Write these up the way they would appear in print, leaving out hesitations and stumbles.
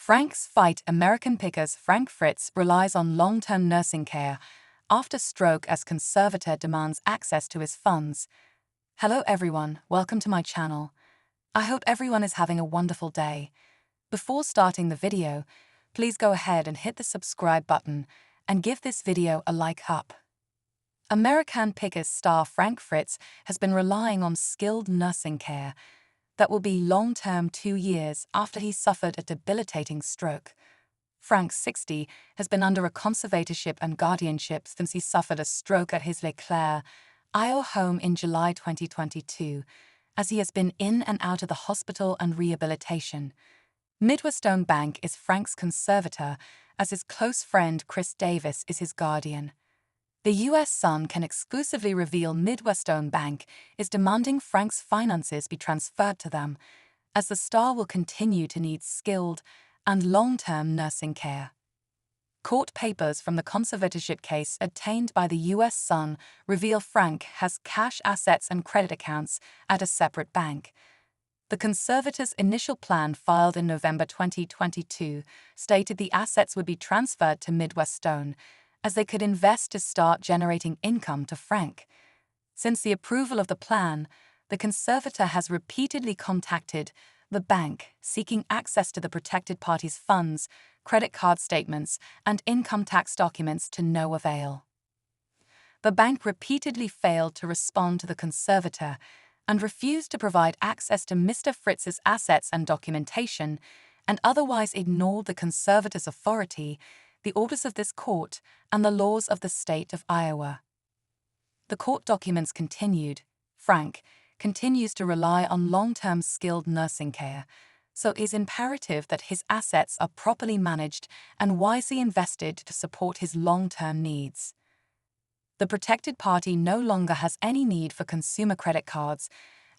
Frank's fight. American pickers Frank Fritz relies on long-term nursing care after stroke as conservator demands access to his funds. Hello everyone, welcome to my channel. I hope everyone is having a wonderful day. Before starting the video, please go ahead and hit the subscribe button and give this video a like up. American Pickers star Frank Fritz has been relying on skilled nursing care that will be long-term 2 years after he suffered a debilitating stroke. Frank, 60, has been under a conservatorship and guardianship since he suffered a stroke at his LeClaire, Iowa home in July 2022, as he has been in and out of the hospital and rehabilitation. Midwestone Bank is Frank's conservator, as his close friend Chris Davis is his guardian. The U.S. Sun can exclusively reveal Midwestone Bank is demanding Frank's finances be transferred to them, as the star will continue to need skilled and long-term nursing care. Court papers from the conservatorship case obtained by the U.S. Sun reveal Frank has cash assets and credit accounts at a separate bank. The conservator's initial plan, filed in November 2022, stated the assets would be transferred to Midwestone, as they could invest to start generating income to Frank. Since the approval of the plan, the conservator has repeatedly contacted the bank, seeking access to the protected party's funds, credit card statements, and income tax documents, to no avail. The bank repeatedly failed to respond to the conservator and refused to provide access to Mr. Fritz's assets and documentation, and otherwise ignored the conservator's authority, the orders of this court, and the laws of the state of Iowa. The court documents continued. Frank continues to rely on long-term skilled nursing care, so it is imperative that his assets are properly managed and wisely invested to support his long-term needs. The protected party no longer has any need for consumer credit cards,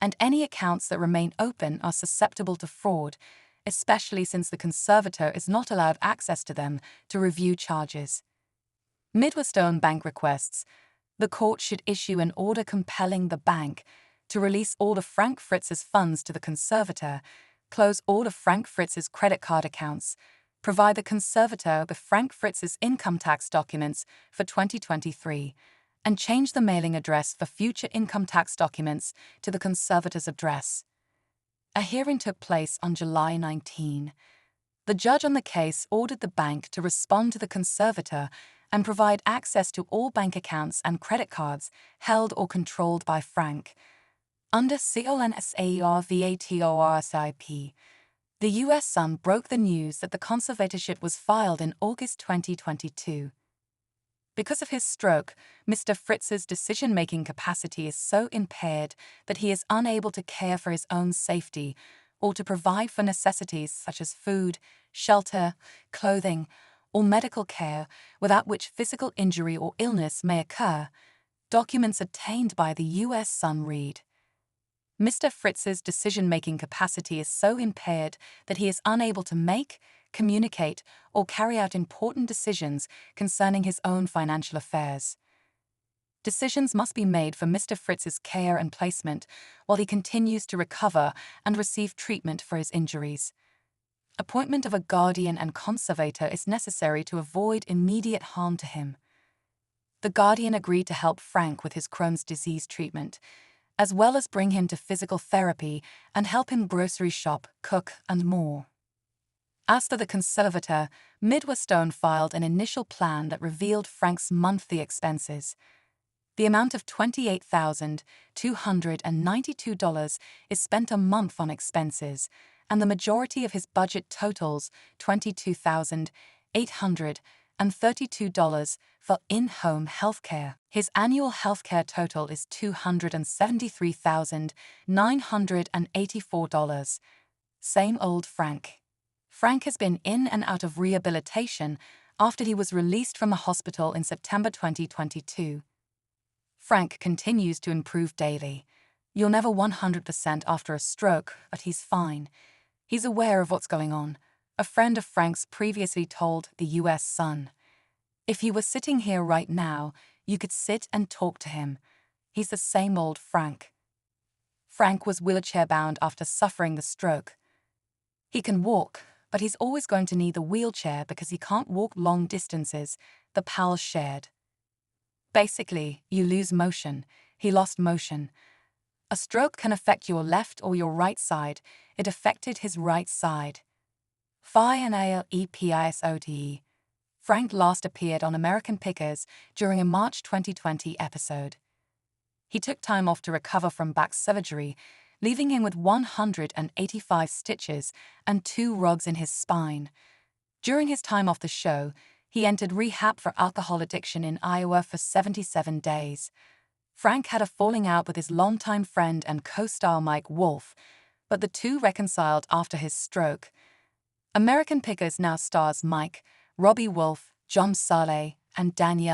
and any accounts that remain open are susceptible to fraud, especially since the conservator is not allowed access to them to review charges. Midwestone Bank requests the court should issue an order compelling the bank to release all of Frank Fritz's funds to the conservator, close all of Frank Fritz's credit card accounts, provide the conservator with Frank Fritz's income tax documents for 2023, and change the mailing address for future income tax documents to the conservator's address. A hearing took place on July 19. The judge on the case ordered the bank to respond to the conservator and provide access to all bank accounts and credit cards held or controlled by Frank. Under CONSARVATORSIP, the U.S. Sun broke the news that the conservatorship was filed in August 2022. Because of his stroke, Mr. Fritz's decision-making capacity is so impaired that he is unable to care for his own safety or to provide for necessities such as food, shelter, clothing, or medical care, without which physical injury or illness may occur. Documents obtained by the U.S. Sun read: Mr. Fritz's decision-making capacity is so impaired that he is unable to make, communicate, or carry out important decisions concerning his own financial affairs. Decisions must be made for Mr. Fritz's care and placement while he continues to recover and receive treatment for his injuries. Appointment of a guardian and conservator is necessary to avoid immediate harm to him. The guardian agreed to help Frank with his Crohn's disease treatment, as well as bring him to physical therapy and help him grocery shop, cook, and more. As for the conservator, Midwestone filed an initial plan that revealed Frank's monthly expenses. The amount of $28,292 is spent a month on expenses, and the majority of his budget totals $22,832 for in-home healthcare. His annual healthcare total is $273,984. Same old Frank. Frank has been in and out of rehabilitation after he was released from the hospital in September 2022. Frank continues to improve daily. You're never 100% after a stroke, but he's fine. He's aware of what's going on, a friend of Frank's previously told the U.S. Sun. If he were sitting here right now, you could sit and talk to him. He's the same old Frank. Frank was wheelchair-bound after suffering the stroke. He can walk, but he's always going to need the wheelchair because he can't walk long distances, the pals shared. Basically, you lose motion. He lost motion. A stroke can affect your left or your right side. It affected his right side. Finalepsote. Frank last appeared on American Pickers during a March 2020 episode. He took time off to recover from back surgery, leaving him with 185 stitches and 2 rods in his spine. During his time off the show, he entered rehab for alcohol addiction in Iowa for 77 days. Frank had a falling out with his longtime friend and co-star Mike Wolfe, but the two reconciled after his stroke. American Pickers now stars Mike, Robbie Wolfe, John Saleh, and Danielle